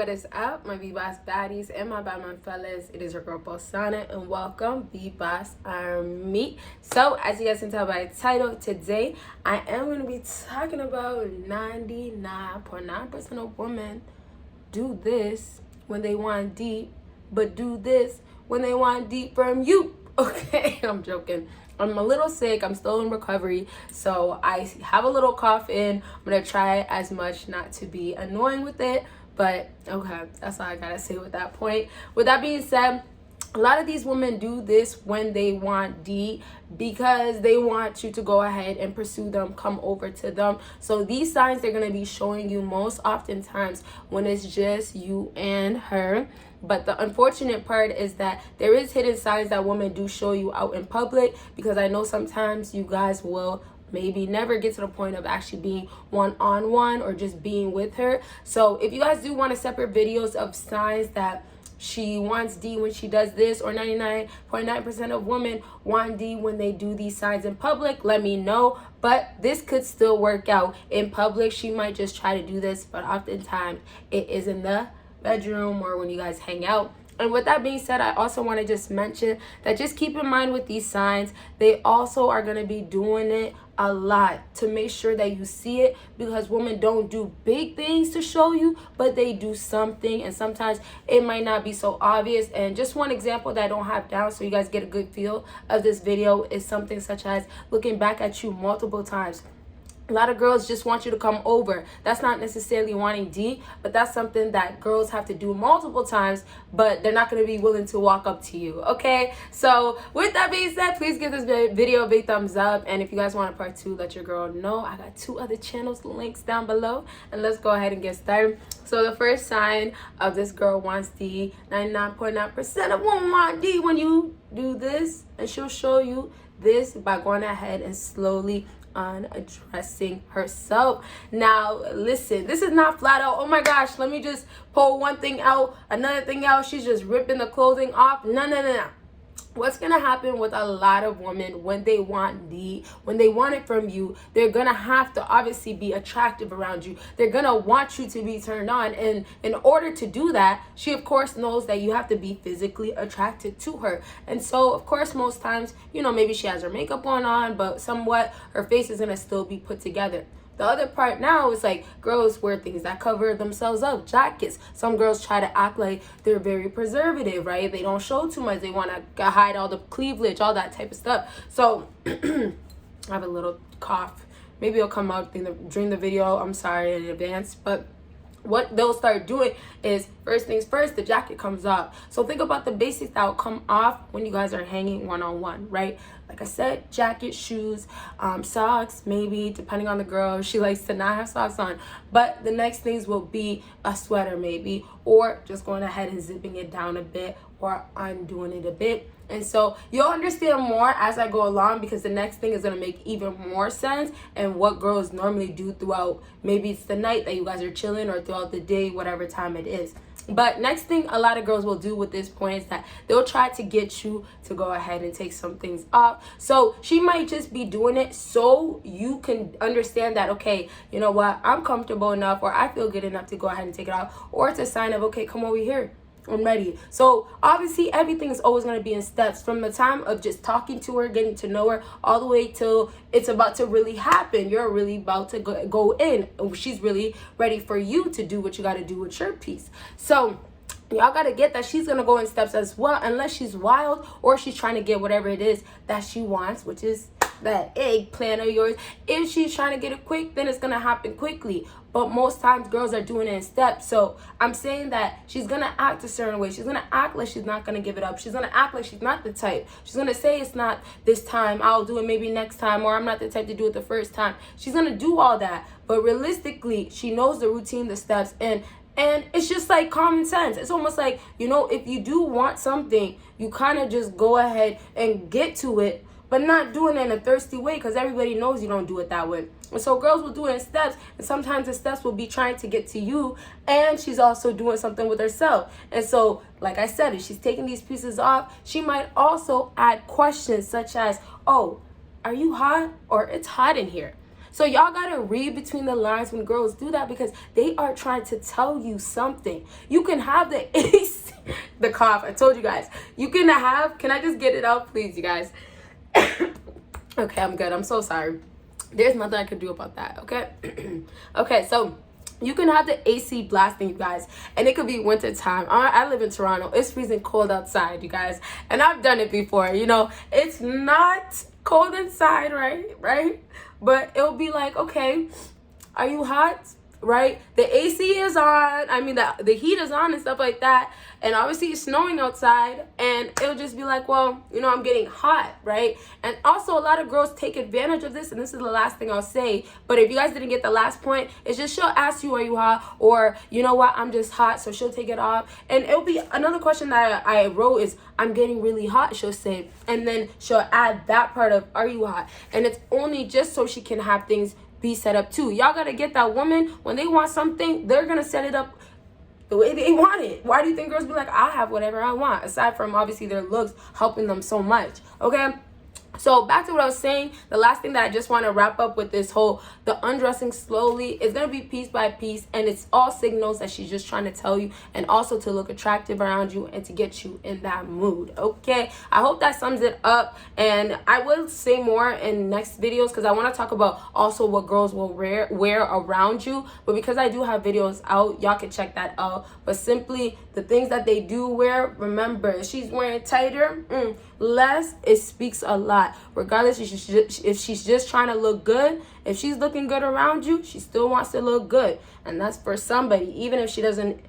what is up, my BBossBaddies and my Batman fellas? It is your girl Bosana and welcome BBossArmy. So as you guys can tell by the title, today I am going to be talking about 99.9% of women do this when they want deep, but do this when they want deep from you. Okay, I'm joking. I'm a little sick. I'm still in recovery, so I have a little cough in. I'm gonna try as much not to be annoying with it, but okay, that's all I gotta say with that point. With that being said, a lot of these women do this when they want D because they want you to go ahead and pursue them, come over to them. So these signs they're going to be showing you most oftentimes when it's just you and her. But the unfortunate part is that there is hidden signs that women do show you out in public, because I know sometimes you guys will maybe never get to the point of actually being one-on-one or just being with her. So if you guys do want to separate videos of signs that she wants D when she does this, or 99.9% of women want D when they do these signs in public, let me know. But this could still work out in public. She might just try to do this, but oftentimes it is in the bedroom or when you guys hang out. And with that being said, I also want to just mention that just keep in mind with these signs, they also are going to be doing it a lot to make sure that you see it, because women don't do big things to show you, but they do something, and sometimes it might not be so obvious. And just one example that I don't have down so you guys get a good feel of this video is something such as looking back at you multiple times. A lot of girls just want you to come over. That's not necessarily wanting D, but that's something that girls have to do multiple times, but they're not going to be willing to walk up to you, okay? So with that being said, please give this video a big thumbs up. And if you guys want a part 2, let your girl know. I got 2 other channels, links down below. And let's go ahead and get started. So the first sign of this girl wants D, 99.9% of women want D when you do this. And she'll show you this by going ahead and slowly undressing herself. Now listen, this is not flat out, oh my gosh, let me just pull one thing out, another thing out, she's just ripping the clothing off. No. What's gonna happen with a lot of women when they want D, when they want it from you, they're gonna have to obviously be attractive around you. They're gonna want you to be turned on, and in order to do that, she of course knows that you have to be physically attracted to her. And so of course most times, you know, maybe she has her makeup on, but somewhat her face is gonna still be put together. The other part now is like girls wear things that cover themselves up, jackets. Some girls try to act like they're very preservative, right? They don't show too much. They want to hide all the cleavage, all that type of stuff. So I have a little cough. Maybe it'll come out during the video. I'm sorry in advance, but what they'll start doing is, first things first, the jacket comes off. So think about the basics that will come off when you guys are hanging one-on-one, right? Like I said, jacket, shoes, socks, maybe, depending on the girl. She likes to not have socks on. But the next things will be a sweater maybe, or just going ahead and zipping it down a bit, or undoing it a bit. And so you'll understand more as I go along, because the next thing is going to make even more sense and what girls normally do throughout, maybe it's the night that you guys are chilling, or throughout the day, whatever time it is. But next thing a lot of girls will do with this point is that they'll try to get you to go ahead and take some things off. So she might just be doing it so you can understand that, okay, you know what, I'm comfortable enough, or I feel good enough to go ahead and take it off. Or it's a sign of, okay, come over here, I'm ready. So obviously everything is always going to be in steps, from the time of just talking to her, getting to know her, all the way till it's about to really happen. You're really about to go in. She's really ready for you to do what you got to do with your piece. So y'all got to get that she's going to go in steps as well, unless she's wild or she's trying to get whatever it is that she wants, which is that eggplant of yours. If she's trying to get it quick, then it's going to happen quickly. But most times girls are doing it in steps. So I'm saying that she's going to act a certain way. She's going to act like she's not going to give it up. She's going to act like she's not the type. She's going to say it's not this time, I'll do it maybe next time, or I'm not the type to do it the first time. She's going to do all that. But realistically, she knows the routine, the steps, and it's just like common sense. It's almost like, you know, if you do want something, you kind of just go ahead and get to it, but not doing it in a thirsty way, because everybody knows you don't do it that way. And so girls will do it in steps, and sometimes the steps will be trying to get to you, and she's also doing something with herself. And so, like I said, if she's taking these pieces off, she might also add questions such as, oh, are you hot? Or it's hot in here. So y'all gotta read between the lines when girls do that, because they are trying to tell you something. You can have the ace, the cough, I told you guys. You can have, can I just get it out, please, you guys? Okay, I'm good. I'm so sorry. There's nothing I could do about that, okay? Okay, so you can have the AC blasting, you guys, and it could be winter time. I live in Toronto. It's freezing cold outside, you guys, and I've done it before. You know, it's not cold inside, right? But it'll be like, okay, are you hot? Right? The AC is on. I mean, the heat is on and stuff like that. And obviously it's snowing outside, and it'll just be like, well, you know, I'm getting hot, right? And also a lot of girls take advantage of this, and this is the last thing I'll say. But if you guys didn't get the last point, it's just she'll ask you, are you hot? Or, you know what, I'm just hot, so she'll take it off. And it'll be another question that I wrote is, I'm getting really hot, she'll say. And then she'll add that part of, are you hot? And it's only just so she can have things be set up too. Y'all gotta get that woman, when they want something, they're gonna set it up the way they want it. Why do you think girls be like, I have whatever I want, aside from obviously their looks helping them so much? Okay, so back to what I was saying. The last thing that I just want to wrap up with this whole, the undressing slowly is going to be piece by piece, and it's all signals that she's just trying to tell you, and also to look attractive around you and to get you in that mood. Okay, I hope that sums it up, and I will say more in next videos, because I want to talk about also what girls will wear around you. But because I do have videos out, y'all can check that out. But simply the things that they do wear, remember, if she's wearing tighter, less, it speaks a lot. Regardless if she's just trying to look good, if she's looking good around you, she still wants to look good. And that's for somebody, even if she doesn't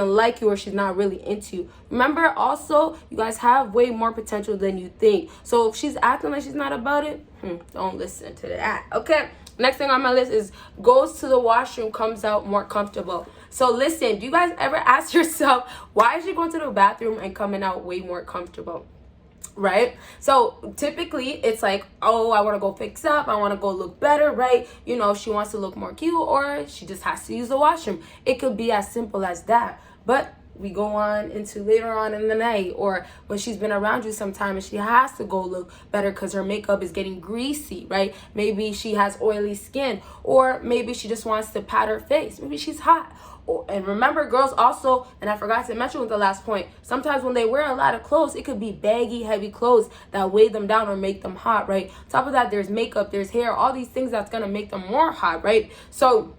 like you or she's not really into you. Remember also, you guys have way more potential than you think. So if she's acting like she's not about it, don't listen to that. Okay, next thing on my list is goes to the washroom, comes out more comfortable. So listen, do you guys ever ask yourself, why is she going to the bathroom and coming out way more comfortable? Right? So typically it's like, oh, I want to go fix up, I want to go look better, right? You know, she wants to look more cute, or she just has to use the washroom. It could be as simple as that. But we go on into later on in the night, or when she's been around you sometime and she has to go look better because her makeup is getting greasy, right? Maybe she has oily skin, or maybe she just wants to pat her face. Maybe she's hot. And remember, girls also, and I forgot to mention with the last point, sometimes when they wear a lot of clothes, it could be baggy, heavy clothes that weigh them down or make them hot, right? On top of that, there's makeup, there's hair, all these things that's going to make them more hot, right? So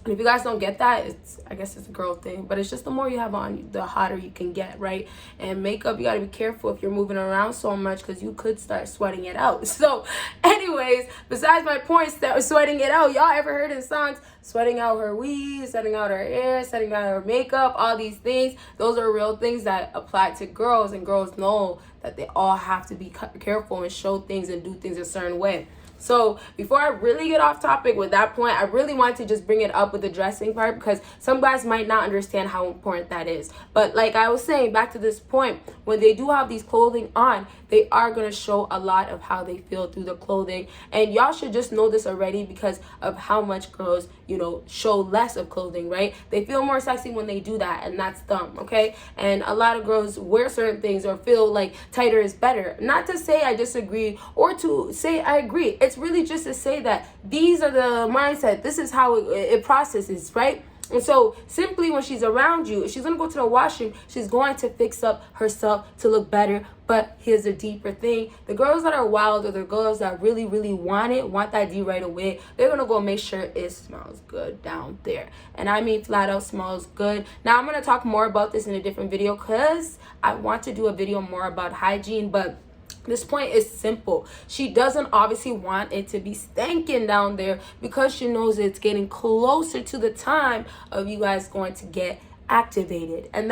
if you guys don't get that, I guess it's a girl thing, but it's just the more you have on, the hotter you can get, right? And makeup, you got to be careful if you're moving around so much, because you could start sweating it out. So anyways, besides my point, sweating it out, y'all ever heard in songs, sweating out her weave, sweating out her hair, sweating out her makeup, all these things? Those are real things that apply to girls, and girls know that they all have to be careful and show things and do things a certain way. So before I really get off topic with that point, I really want to just bring it up with the dressing part, because some guys might not understand how important that is. But like I was saying, back to this point, when they do have these clothing on, they are going to show a lot of how they feel through the clothing. And y'all should just know this already because of how much girls, you know, show less of clothing, right? They feel more sexy when they do that, and that's dumb, okay? And a lot of girls wear certain things or feel like tighter is better. Not to say I disagree or to say I agree. It's really just to say that these are the mindset. This is how it processes, right? And so simply when she's around you, if she's going to go to the washroom, she's going to fix up herself to look better. But here's a deeper thing. The girls that are wild, or the girls that really, really want that D right away, they're going to go make sure it smells good down there. And I mean flat out smells good. Now I'm going to talk more about this in a different video, because I want to do a video more about hygiene, but this point is simple. She doesn't obviously want it to be stanking down there, because she knows it's getting closer to the time of you guys going to get activated. And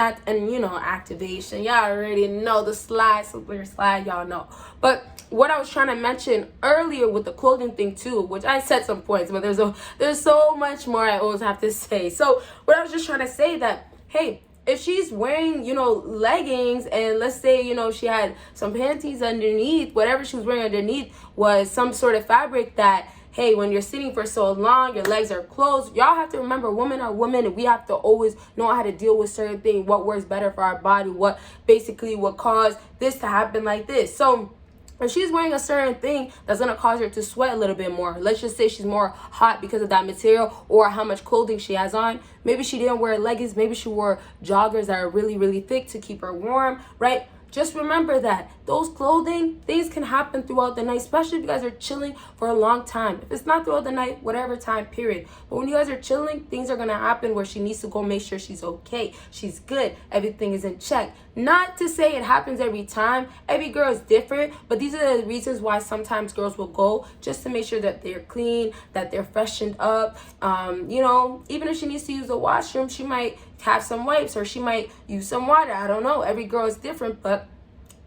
you know, activation, y'all already know the slide, super slide, y'all know. But what I was trying to mention earlier with the clothing thing too, which I said some points, but there's so much more I always have to say. So what I was just trying to say that, hey, if she's wearing, you know, leggings, and let's say, you know, she had some panties underneath, whatever she was wearing underneath was some sort of fabric that, hey, when you're sitting for so long, your legs are closed. Y'all have to remember, women are women, and we have to always know how to deal with certain things, what works better for our body, what basically would cause this to happen like this. So if she's wearing a certain thing that's going to cause her to sweat a little bit more, let's just say she's more hot because of that material or how much clothing she has on. Maybe she didn't wear leggings. Maybe she wore joggers that are really, really thick to keep her warm, right? Just remember that those clothing, things can happen throughout the night, especially if you guys are chilling for a long time. If it's not throughout the night, whatever time period. But when you guys are chilling, things are going to happen where she needs to go make sure she's okay. She's good. Everything is in check. Not to say it happens every time. Every girl is different. But these are the reasons why sometimes girls will go just to make sure that they're clean, that they're freshened up. You know, even if she needs to use the washroom, she might have some wipes or she might use some water. I don't know. Every girl is different, but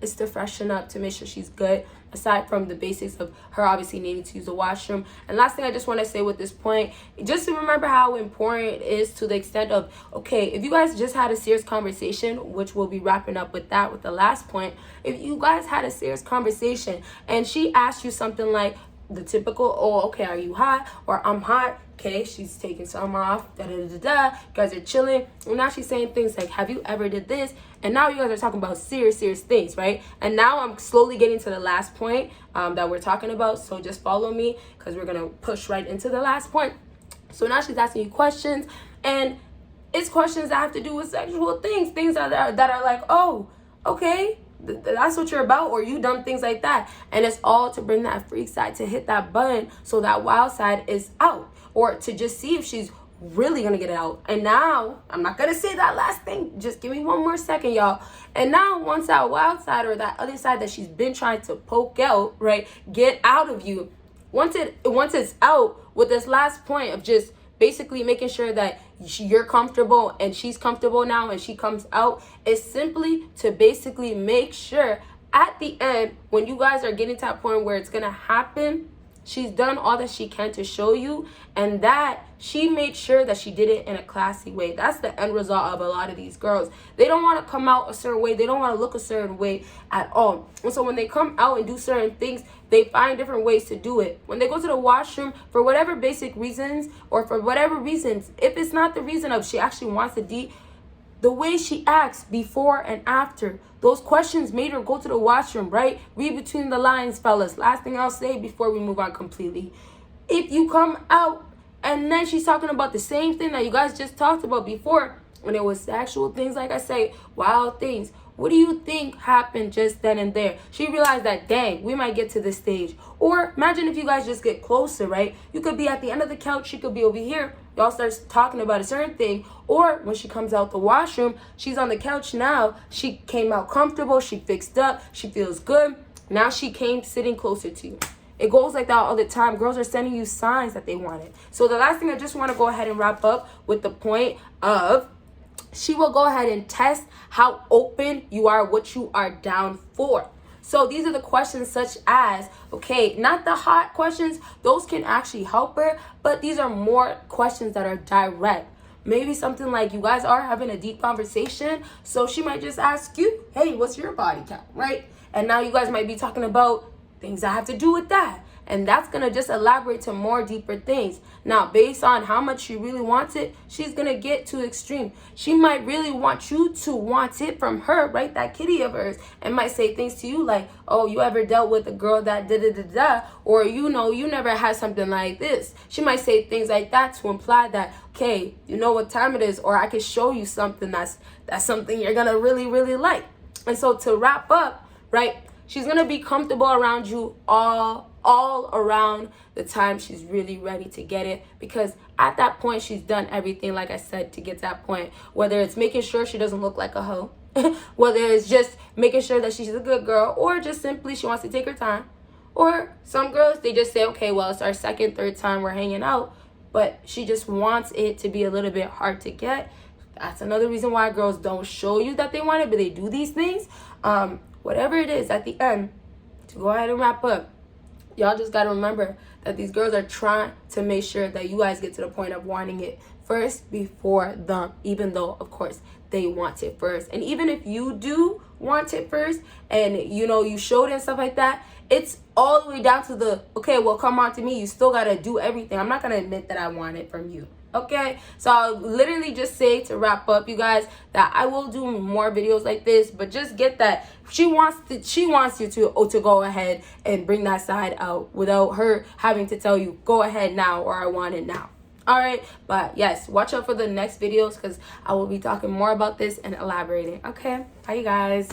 it's to freshen up, to make sure she's good, aside from the basics of her obviously needing to use the washroom. And last thing I just want to say with this point, just to remember how important it is, to the extent of, okay, if you guys just had a serious conversation, which we'll be wrapping up with that with the last point, if you guys had a serious conversation and she asked you something like the typical, oh, okay, are you hot? Or I'm hot. Okay, she's taking some off, da-da-da-da-da. You guys are chilling. And now she's saying things like, have you ever did this? And now you guys are talking about serious things, right? And now I'm slowly getting to the last point that we're talking about. So just follow me, because we're going to push right into the last point. So now she's asking you questions. And it's questions that have to do with sexual things. Things that are like, oh, okay, that's what you're about, or you done things like that. And it's all to bring that freak side, to hit that button so that wild side is out, or to just see if she's really gonna get it out. And now I'm not gonna say that last thing, just give me one more second, y'all. And now once that wild side, or that other side that she's been trying to poke out, right, get out of you, once it's out, with this last point of just basically making sure that you're comfortable and she's comfortable now, and she comes out, is simply to basically make sure at the end, when you guys are getting to that point where it's gonna happen, she's done all that she can to show you, and that she made sure that she did it in a classy way. That's the end result of a lot of these girls. They don't want to come out a certain way. They don't want to look a certain way at all. And so when they come out and do certain things, they find different ways to do it. When they go to the washroom, for whatever basic reasons, or for whatever reasons, if it's not the reason of she actually wants to date, the way she acts before and after, those questions made her go to the washroom, right? Read between the lines, fellas. Last thing I'll say before we move on completely. If you come out and then she's talking about the same thing that you guys just talked about before, when it was sexual things, like I say, wild things, what do you think happened just then and there? She realized that, dang, we might get to this stage. Or imagine if you guys just get closer, right? You could be at the end of the couch, she could be over here. Y'all start talking about a certain thing. Or when she comes out the washroom, she's on the couch now. She came out comfortable. She fixed up. She feels good. Now she came sitting closer to you. It goes like that all the time. Girls are sending you signs that they want it. So the last thing, I just want to go ahead and wrap up with the point of, she will go ahead and test how open you are, what you are down for. So these are the questions such as, okay, not the hot questions. Those can actually help her. But these are more questions that are direct. Maybe something like, you guys are having a deep conversation. So she might just ask you, hey, what's your body count, right? And now you guys might be talking about things that have to do with that. And that's going to just elaborate to more deeper things. Now, based on how much she really wants it, she's going to get to extreme. She might really want you to want it from her, right? That kitty of hers. And might say things to you like, oh, you ever dealt with a girl that da-da-da-da? Or, you know, you never had something like this. She might say things like that to imply that, okay, you know what time it is, or I can show you something that's something you're going to really, really like. And so to wrap up, right, she's going to be comfortable around you all around the time she's really ready to get it, because at that point she's done everything, like I said, to get to that point, whether it's making sure she doesn't look like a hoe, whether it's just making sure that she's a good girl, or just simply she wants to take her time. Or some girls, they just say, okay, well, it's our second, third time we're hanging out, but she just wants it to be a little bit hard to get. That's another reason why girls don't show you that they want it, but they do these things. Whatever it is, at the end, to go ahead and wrap up, y'all just got to remember that these girls are trying to make sure that you guys get to the point of wanting it first before them, even though, of course, they want it first. And even if you do want it first and, you know, you showed it and stuff like that, it's all the way down to the, okay, well, come on to me. You still got to do everything. I'm not going to admit that I want it from you. Okay, so I'll literally just say to wrap up, you guys, that I will do more videos like this, but just get that she wants you to go ahead and bring that side out without her having to tell you go ahead now or I want it now. All right, but yes, watch out for the next videos because I will be talking more about this and elaborating. Okay, bye you guys.